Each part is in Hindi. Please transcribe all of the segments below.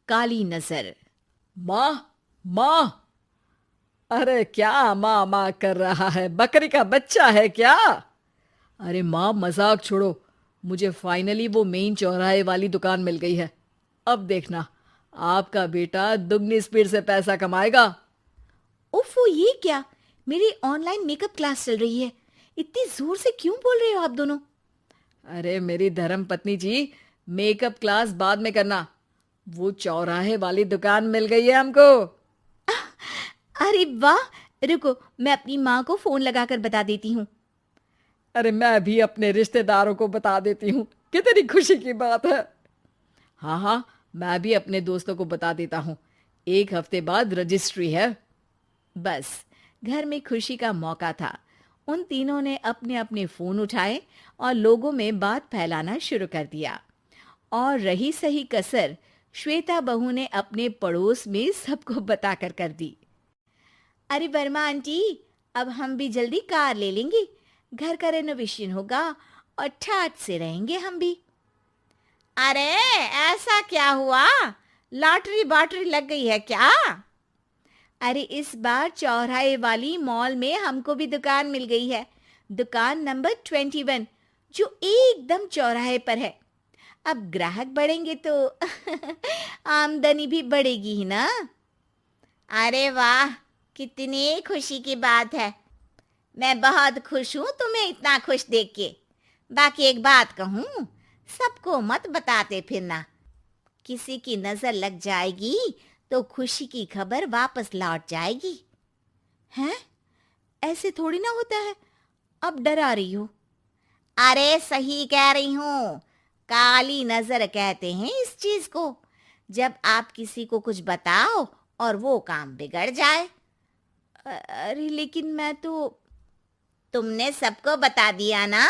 काली नजर। माँ, माँ। अरे क्या माँ माँ कर रहा है? बकरी का बच्चा है क्या? अरे माँ, मजाक छोड़ो। मुझे फाइनली वो मेन चौराहे वाली दुकान मिल गई है। अब देखना, आपका बेटा दुगनी स्पीड से पैसा कमाएगा। उफ, ये क्या? मेरी ऑनलाइन मेकअप क्लास चल रही है। इतनी जोर से क्यों बोल रहे हो आप दोनों? अरे मेरी धर्म पत्नी जी, मेकअप क्लास बाद में करना। वो चौराहे वाली दुकान मिल गई है हमको। अरे वाह! रुको, मैं अपनी माँ को फोन लगाकर बता देती हूँ। अरे मैं भी अपने रिश्तेदारों को बता देती हूँ। कितनी खुशी की बात है। हाँ हाँ, मैं भी अपने दोस्तों को बता देता हूँ। 1 हफ्ते बाद रजिस्ट्री है। बस, घर में खुशी का मौका था। उन तीनों ने अपने अपने फोन उठाए और लोगों में बात फैलाना शुरू कर दिया। और रही सही कसर, श्वेता बहू ने अपने पड़ोस में सबको बताकर कर दी। अरे वर्मा आंटी, अब हम भी जल्दी कार ले लेंगे। घर का रेनोवेशन होगा और ठाट से रहेंगे हम भी। अरे, ऐसा क्या हुआ? लॉटरी बाटरी लग गई है क्या? अरे, इस बार चौराहे वाली मॉल में हमको भी दुकान मिल गई है। दुकान नंबर 21, जो एकदम चौराहे पर है। अब ग्राहक बढ़ेंगे तो आमदनी भी बढ़ेगी ही ना। अरे वाह, कितनी खुशी की बात है। मैं बहुत खुश हूँ तुम्हें इतना खुश देख के। बाकी एक बात कहूँ, सबको मत बताते फिरना। किसी की नजर लग जाएगी तो खुशी की खबर वापस लौट जाएगी। हैं? ऐसे थोड़ी ना होता है। अब डरा रही हो। अरे सही कह रही हूँ। काली नजर कहते हैं इस चीज को। जब आप किसी को कुछ बताओ और वो काम बिगड़ जाए। अरे लेकिन मैं तो। तुमने सबको बता दिया ना?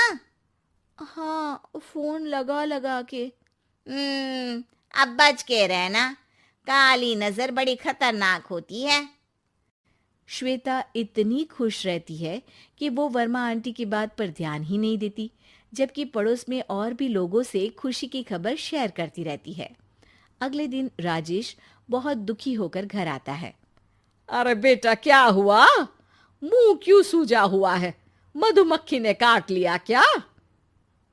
हाँ, फोन लगा लगा के। अब बच के रहना। काली नजर बड़ी खतरनाक होती है। श्वेता इतनी खुश रहती है कि वो वर्मा आंटी की बात पर ध्यान ही नहीं देती, जबकि पड़ोस में और भी लोगों से खुशी की खबर शेयर करती रहती है। अगले दिन राजेश बहुत दुखी होकर घर आता है। अरे बेटा, क्या हुआ? मुंह क्यों सूजा हुआ है? मधुमक्खी ने काट लिया क्या?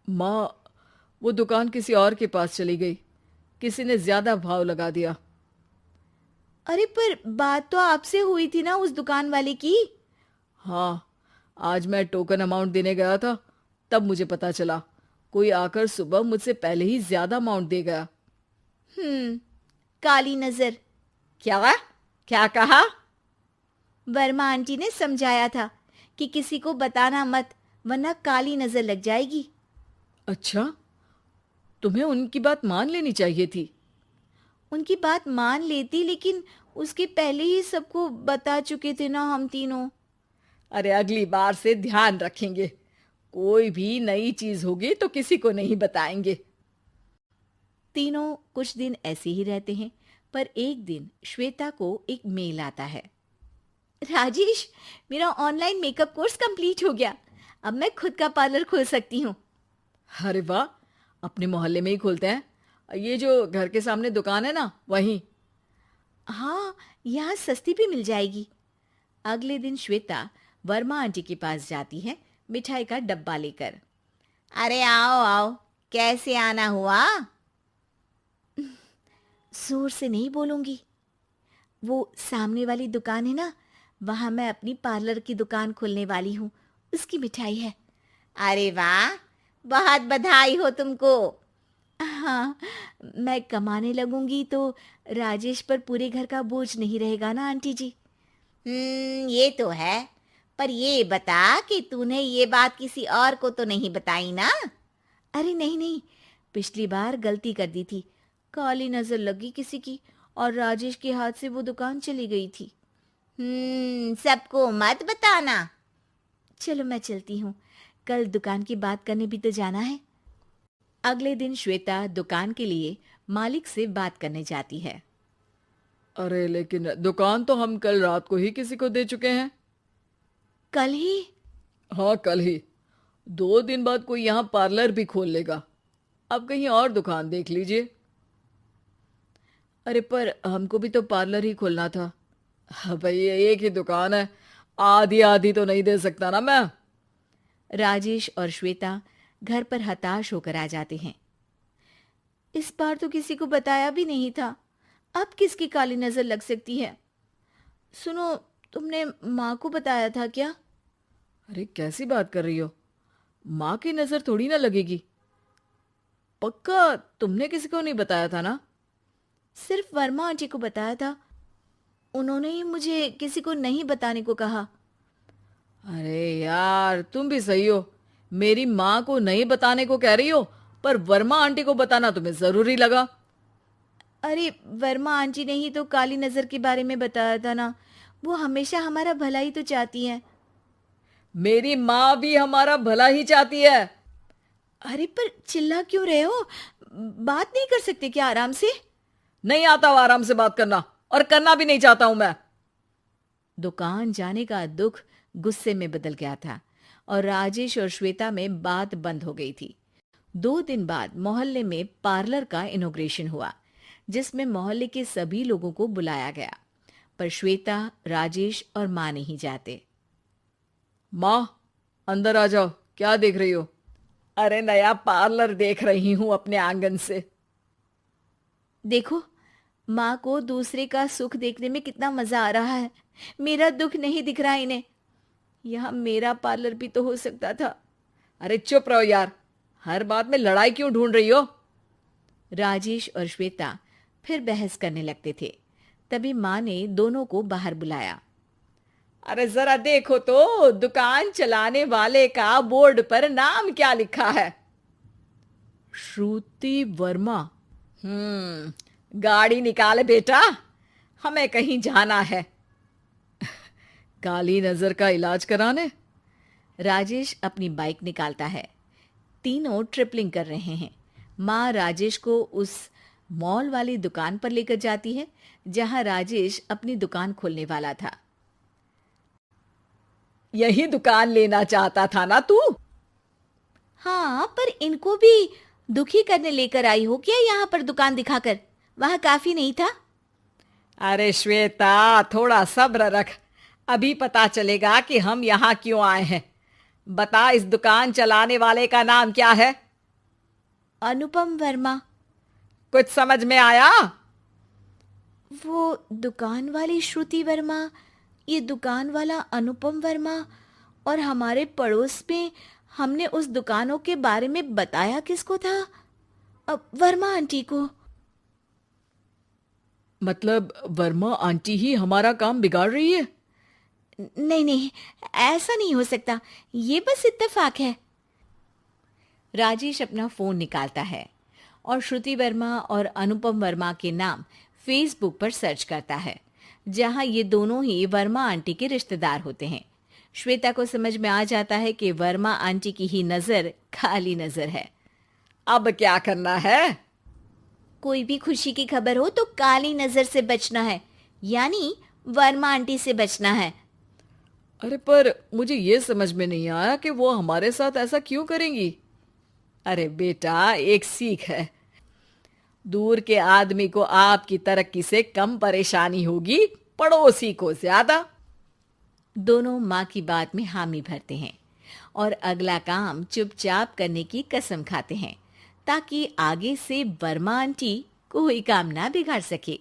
माँ, वो दुकान किसी और के पास चली गई। किसी ने ज्यादा भाव लगा दिया। अरे पर बात तो आपसे हुई थी ना उस दुकान वाले की। हाँ, आज मैं टोकन अमाउंट देने गया था, तब मुझे पता चला। कोई आकर सुबह मुझसे पहले ही ज्यादा अमाउंट दे गया। काली नजर। क्या? क्या कहा? वर्मा आंटी ने समझाया था कि किसी को बताना मत, वरना काली नजर लग जाएगी। अच्छा, तुम्हें उनकी बात मान लेनी चाहिए थी। उनकी बात मान लेती, लेकिन उसके पहले ही सबको बता चुके थे ना हम तीनों। अरे अगली बार से ध्यान रखेंगे। कोई भी नई चीज होगी तो किसी को नहीं बताएंगे। तीनों कुछ दिन ऐसे ही रहते हैं, पर एक दिन श्वेता को एक मेल आता है। राजेश, मेरा ऑनलाइन मेकअप कोर्स कंप्लीट हो गया। अब मैं खुद का पार्लर खोल सकती हूँ। अरे वाह, अपने मोहल्ले में ही खोलते हैं। ये जो घर के सामने दुकान है ना, वहीं। हाँ, यहाँ सस्ती भी मिल जाएगी। अगले दिन श्वेता वर्मा आंटी के पास जाती है, मिठाई का डब्बा लेकर। अरे आओ आओ, कैसे आना हुआ? जोर से नहीं बोलूंगी। वो सामने वाली दुकान है ना, वहां मैं अपनी पार्लर की दुकान खोलने वाली हूँ। उसकी मिठाई है। अरे वाह, बहुत बधाई हो तुमको। हाँ, मैं कमाने लगूंगी तो राजेश पर पूरे घर का बोझ नहीं रहेगा ना आंटी जी। ये तो है। पर ये बता कि तूने ये बात किसी और को तो नहीं बताई ना? अरे नहीं नहीं, पिछली बार गलती कर दी थी। काली नजर लगी किसी की और राजेश के हाथ से वो दुकान चली गई थी। सबको मत बताना। चलो मैं चलती हूँ, कल दुकान की बात करने भी तो जाना है। अगले दिन श्वेता दुकान के लिए मालिक से बात करने जाती है। अरे लेकिन दुकान तो हम कल रात को ही किसी को दे चुके हैं। कल ही? हाँ, कल ही। 2 दिन बाद कोई यहाँ पार्लर भी खोल लेगा। अब कहीं और दुकान देख लीजिए। अरे पर हमको भी तो पार्लर ही खोलना था। हाँ भाई, एक ही दुकान है, आधी आधी तो नहीं दे सकता ना मैं। राजेश और श्वेता घर पर हताश होकर आ जाते हैं। इस बार तो किसी को बताया भी नहीं था, अब किसकी काली नजर लग सकती है। सुनो, तुमने माँ को बताया था क्या? अरे कैसी बात कर रही हो, माँ की नजर थोड़ी ना लगेगी। पक्का तुमने किसी को नहीं बताया था ना? सिर्फ वर्मा आंटी को बताया था, उन्होंने ही मुझे किसी को नहीं बताने को कहा। अरे यार, तुम भी सही हो, मेरी माँ को नहीं बताने को कह रही हो, पर वर्मा आंटी को बताना तुम्हें जरूरी लगा। अरे वर्मा आंटी ने ही तो काली नजर के बारे में बताया था ना, वो हमेशा हमारा भला ही तो चाहती है। मेरी माँ भी हमारा भला ही चाहती है। अरे पर चिल्ला क्यों रहे हो? बात नहीं कर सकते क्या आराम से? नहीं आता वो आराम से बात करना, और करना भी नहीं चाहता हूं मैं। दुकान जाने का दुख गुस्से में बदल गया था और राजेश और श्वेता में बात बंद हो गई थी। 2 दिन बाद मोहल्ले में पार्लर का इनॉग्रेशन हुआ, जिसमें मोहल्ले के सभी लोगों को बुलाया गया, पर श्वेता, राजेश और माँ नहीं जाते। माँ, अंदर आ जाओ, क्या देख रही हो? अरे नया पार्लर देख रही हूं अपने आंगन से। देखो, माँ को दूसरे का सुख देखने में कितना मजा आ रहा है, मेरा दुख नहीं दिख रहा इन्हें। यहाँ मेरा पार्लर भी तो हो सकता था। अरे चुप रहो यार, हर बात में लड़ाई क्यों ढूंढ रही हो? राजेश और श्वेता फिर बहस करने लगते थे। तभी माँ ने दोनों को बाहर बुलाया। अरे जरा देखो तो, दुकान चलाने वाले का बोर्ड पर नाम क्या लिखा है? श्रुति वर्मा। गाड़ी निकाले बेटा, हमें कहीं जाना है। काली नजर का इलाज कराने? राजेश अपनी बाइक निकालता है। तीनों ट्रिपलिंग कर रहे हैं। माँ राजेश को उस मॉल वाली दुकान पर लेकर जाती है जहां राजेश अपनी दुकान खोलने वाला था। यही दुकान लेना चाहता था ना तू? हाँ, पर इनको भी दुखी करने लेकर आई हो क्या यहाँ पर दुकान दिखाकर? वहां काफी नहीं था? अरे श्वेता, थोड़ा सब्र रख, अभी पता चलेगा कि हम यहाँ क्यों आए हैं। बता, इस दुकान चलाने वाले का नाम क्या है? अनुपम वर्मा। कुछ समझ में आया? वो दुकान वाली श्रुति वर्मा, ये दुकान वाला अनुपम वर्मा, और हमारे पड़ोस में हमने उस दुकानों के बारे में बताया किसको था? अब वर्मा आंटी को। मतलब वर्मा आंटी ही हमारा काम बिगाड़ रही है? नहीं नहीं, ऐसा नहीं हो सकता, ये बस इत्तेफाक है। राजेश अपना फोन निकालता है और श्रुति वर्मा और अनुपम वर्मा के नाम फेसबुक पर सर्च करता है, जहां ये दोनों ही वर्मा आंटी के रिश्तेदार होते हैं। श्वेता को समझ में आ जाता है कि वर्मा आंटी की ही नजर खाली नजर है। अब क्या करना है? कोई भी खुशी की खबर हो तो काली नजर से बचना है, यानी वर्मा आंटी से बचना है। अरे पर मुझे ये समझ में नहीं आया कि वो हमारे साथ ऐसा क्यों करेंगी। अरे बेटा, एक सीख है, दूर के आदमी को आपकी तरक्की से कम परेशानी होगी, पड़ोसी को ज्यादा। दोनों माँ की बात में हामी भरते हैं और अगला काम चुपचाप करने की कसम खाते हैं, ताकि आगे से वर्मा आंटी कोई काम ना बिगाड़ सके।